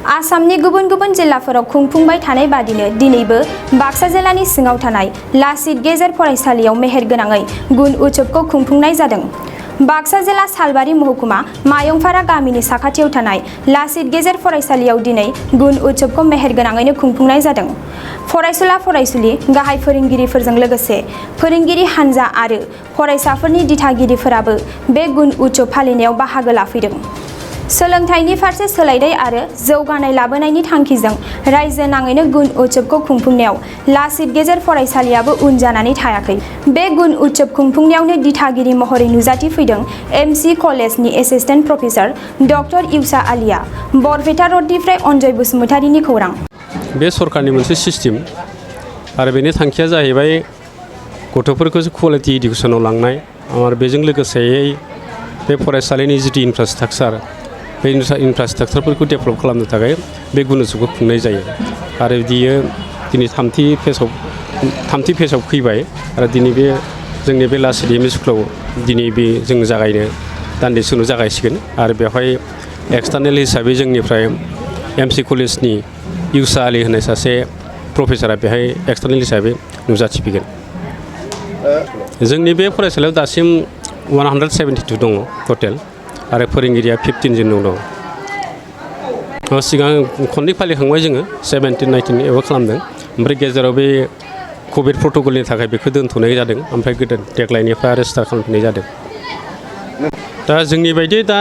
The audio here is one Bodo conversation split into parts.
आसामनि गुबुन गुबुन जिल्लाफोराव खुंफुंबाय थानाय बादिनो दिनैबो बाक्सा जिल्लानि सिङाव थानाय लासित गेजेर फरायसालियाव मेहेरगोनाङै गुन उत्सबखौ खुंफुंनाय जादों। बाक्सा जिल्ला सालबारि महकुमा मायंफारा गामिनि साखाथियाव थानाय लासित गेजेर फरायसालियाव दिनै गुन उत्सबखौ मेहेरगोनाङैनो खुंफुंनाय जादों। फरायसुला फरायसुलि गाहाय फोरोंगिरिफोरजों लोगोसे फोरोंगिरि हानजा आरो फरायसाफोरनि दिथागिरिफोराबो बे गुन उत्सब फालिनायाव बाहागो लाफैदों। सोलोंथाइनि फारसे सोलायनाय आरो जौगानाय लाबोनायनि थांखिजों रायजो नाङैनो गुन उत्सबखौ खुंफुंनायाव लासित गेजेर फरायसालियाबो उन जानानै थायाखै। बे गुन उत्सब खुंफुंनायावनो दिथागिरि महरै नुजाथि फैदों एमसि कलेजनि एसिस्टेन्ट प्रफेसर डक्टर इउसा आलिया। बरपेटा रडनिफ्राय अनजय बसुमतारिनि खौरां। बे सरकारनि मोनसे सिस्टेम आरो बेनि थांखिया जाहैबाय गथ'फोरखौ क्वालिटि इडुकेसनाव लांनाय आरो बेजों लोगोसेयै बे फरायसालिनि जिथु इनफ्रास्ट्राकचार बे इनफ्रास्ट्राकचारफोरखौ डेभेलप खालामनो थाखाय बे गुन उत्सबखौ खुंनाय जायो आरो बियो दिनै थामथि फेजआव फैबाय आरो दिनै बे जोंनि बे लासित एम इ स्कुलाव दिनै बे जों जागायनो दान्दिसे उनाव जागायसिगोन आरो बेवहाय एक्सटार्नेल हिसाबै जोंनिफ्राय एमसि कलेजनि इउसा आलि होननाय सासे प्रफेसरा बेहाय एक्सटार्नेल हिसाबै नुजाथिफैगोन। जोंनि बे फरायसालियाव दासिम 172 दङ टटेल आरो फोरोंगिरिया 15 जन दङ। सिगां खननै फालिखांबाय जोङो 17-19 एबो खालामदों ओमफ्राय गेजेराव बे कभिड प्रट'कलनि थाखाय बेखौ दोनथ'नाय जादों ओमफ्राय गोदान देग्लायनिफ्राय आरो स्टार्ट खालामफिननाय जादों। दा जोंनि बायदि दा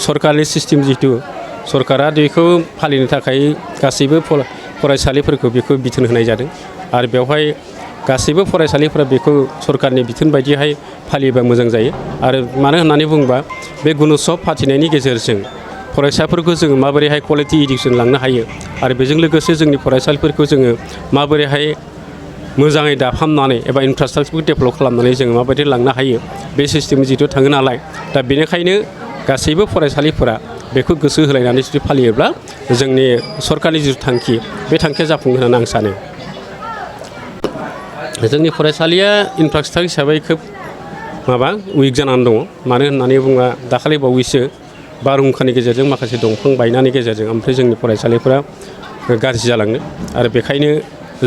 सरकारनि सिस्टेम जिहेतु सरकारा बेखौ फालिनो थाखाय गासैबो फरायसालिफोरखौ बेखौ बिथोन होनाय जादों आरो बेवहाय गासैबो फरायसालिफोरा बेखौ सरकारनि बिथोन बायदिहाय फालियोबा मोजां जायो आरो मानो होननानै बुङोबा बे गुनत्सब फाथिनायनि गेजेरजों फरायसाफोरखौ जोङो माबोरैहाय क्वालिटि इडुकेसन लांनो हायो आरो बेजों लोगोसे जोंनि फरायसालिफोरखौ जोङो माबोरैहाय मोजाङै दाफामनानै एबा इनफ्रास्ट्राकचारखौ डेभेलप खालामनानै जोङो माबायदि लांनो हायो बे सिस्टेम जिहेतु थाङो नालाय दा बेनिखायनो गासैबो फरायसालिफोरा बेखौ गोसो होलायनानै जुदि फालियोब्ला जोंनि सरकारनि जिथु थांखि बे थांखिया जाफुंगोन होननानै आं सानो। जोंनि फरायसालिया इनफ्रास्ट्राकचार हिसाबै खोब उइक जानानै दङ। मानो होननानै बुङोब्ला दाखालि बावैसो बारहुंखानि गेजेरजों माखासे दंफां बायनायनि गेजेरजों ओमफ्राय जोंनि फरायसालिफोरा गाज्रि जालाङो आरो बेखायनो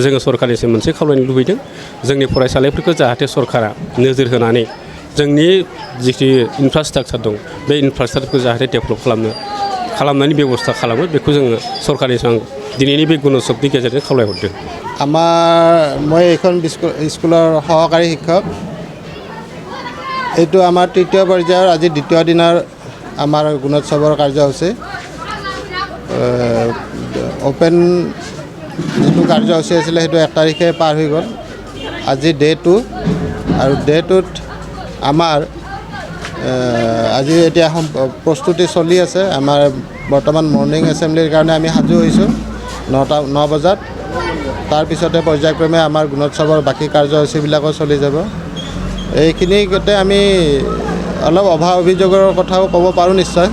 जोङो सरकारनिसिम मोनसे खावलायनो लुबैदों जोंनि फरायसालिफोरखौ जाहाथे सरकारा नोजोर होनानै जोंनि जिथु इनफ्रास्ट्राकचार दं बे इनफ्रास्ट्राकचारखौ जाहाथे डेभेलप खालामनायनि बेबस्था खालामो बेखौ जोङो सरकारनिसिम दिनैनि बे गुनत्सबनि गेजेरजों खावलायहरदों। মই এইখন স্কুলৰ সহকাৰী শিক্ষক। এইটো আমাৰ তৃতীয় পৰ্যায়ৰ আজি দ্বিতীয় দিনৰ আমাৰ গুণোৎসৱৰ কাৰ্যসূচী। অপেন যিটো কাৰ্যসূচী আছিলে সেইটো 1 তাৰিখে পাৰ হৈ গ'ল। আজি ডে 2 আৰু ডে 2ত আমাৰ আজি এতিয়া প্ৰস্তুতি চলি আছে। আমাৰ বৰ্তমান মৰ্ণিং এছেম্বলিৰ কাৰণে আমি সাজু হৈছোঁ 9 বজাত। তাৰপিছতে পৰ্যায়ক্ৰমে আমাৰ গুণোৎসৱৰ বাকী কাৰ্যসূচীবিলাকো চলি যাব। এইখিনিতে আমি অলপ অভাৱ অভিযোগৰ কথাও ক'ব পাৰোঁ নিশ্চয়।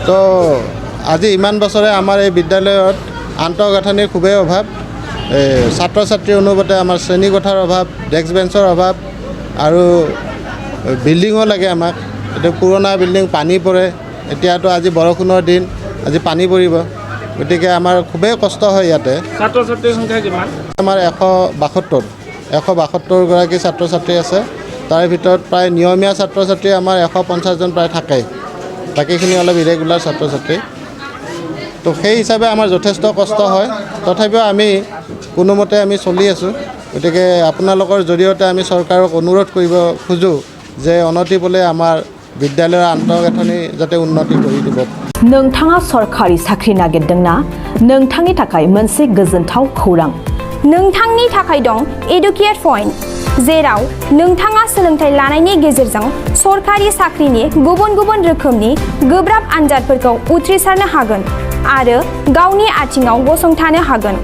তো আজি ইমান বছৰে আমাৰ এই বিদ্যালয়ত আন্তঃগাঁথনিৰ খুবেই অভাৱ। ছাত্ৰ ছাত্ৰীৰ অনুপাতে আমাৰ শ্ৰেণীকোঠাৰ অভাৱ, ডেস্ক বেঞ্চৰ অভাৱ আৰু বিল্ডিঙো লাগে আমাক। এইটো পুৰণা বিল্ডিং, পানী পৰে। এতিয়াতো আজি বৰষুণৰ দিন, আজি পানী পৰিব, গতিকে আমাৰ খুবেই কষ্ট হয় ইয়াতে। ছাত্ৰ ছাত্ৰীৰ সংখ্যা কিমান? আমাৰ 172গৰাকী ছাত্ৰ ছাত্ৰী আছে। তাৰে ভিতৰত প্ৰায় নিয়মীয়া ছাত্ৰ ছাত্ৰী আমাৰ 150জন প্ৰায় থাকে, বাকীখিনি অলপ ইৰেগুলাৰ ছাত্ৰ ছাত্ৰী। তো সেই হিচাপে আমাৰ যথেষ্ট কষ্ট হয়, তথাপিও আমি কোনোমতে আমি চলি আছোঁ। গতিকে আপোনালোকৰ জৰিয়তে আমি চৰকাৰক অনুৰোধ কৰিব খোজোঁ যে অনতিপলে আমাৰ বিদ্যালয়ৰ আন্তঃগাঁথনি যাতে উন্নতি কৰি দিব। नोंथाङा सरकारि साख्रि नागिरदोंना? नोंथांनि थाखाय मोनसे गोजोनथाव खौरां। नोंथांनि थाखाय दं एडुकेट पइन्ट, जेराव नोंथाङा सोलोंथाइ लानायनि गेजेरजों सरकारि साख्रिनि गुबुन गुबुन रोखोमनि गोब्राब आनजादफोरखौ उथ्रिसारनो हागोन आरो गावनि आथिङाव गसंथानो हागोन।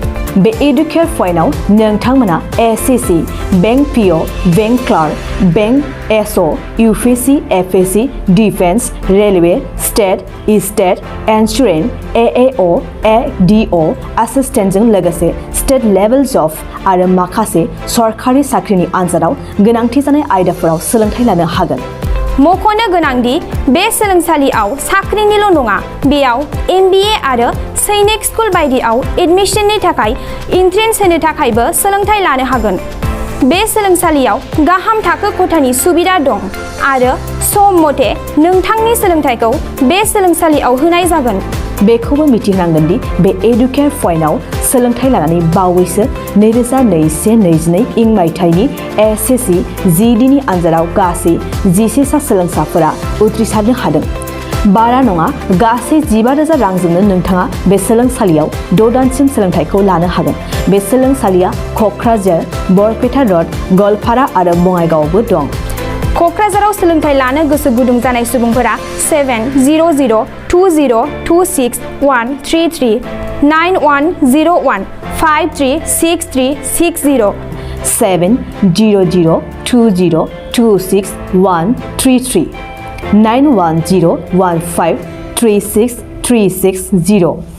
बे एडुकेट पइन्टआव नोंथांमोना SSC, bank PO, bank clerk, bank SO, UPSC, FSC, defence, railway, state insurance, AAO, ADO एसिस्टेन्टजों लोगोसे स्टेट लेभेल जब आरो माखासे सरकारि साख्रिनि आनजादाव गोनांथि जानाय आयदाफोराव सोलोंथाइ लानो हागोन। मख'नो गोनांदि बे सोलोंसालियाव साख्रिनिल' नङा बेयाव MBA आरो सैनिक स्कुल बायदियाव एडमिशननि थाखाय एन्ट्रेन्स होनो थाखायबो सोलोंथाइ लानो हागोन। बे सोलोंसालियाव गाहाम थाखो खथानि सुबिदा दं आरो सम मथे नोंथांनि सोलोंथाइखौ बे सोलोंसालियाव होनाय जागोन। बेखौबो मिथिनांगोन दि बे एडुकेयार पइन्टआव सोलोंथाइ लानानै बावैसो 2021-22 इं मायथाइनि SSC GDनि आनजादाव गासै 11 सा सोलोंसाफोरा उथ्रिसारनो हादों। बारा नङा गासै 15,000 रांजोंनो नोंथाङा बे सोलोंसालियाव 6 दानसिम सोलोंथाइखौ लानो हागोन। बे सोलोंसालिया क'क्राझार, बरपेटा रड, गवालपारा आरो बङाइगावआवबो दं। क'क्राझाराव सोलोंथाइ लानो गोसो गुदुं जानाय सुबुंफोरा 70020261333 9101536360 70020261333 9101536360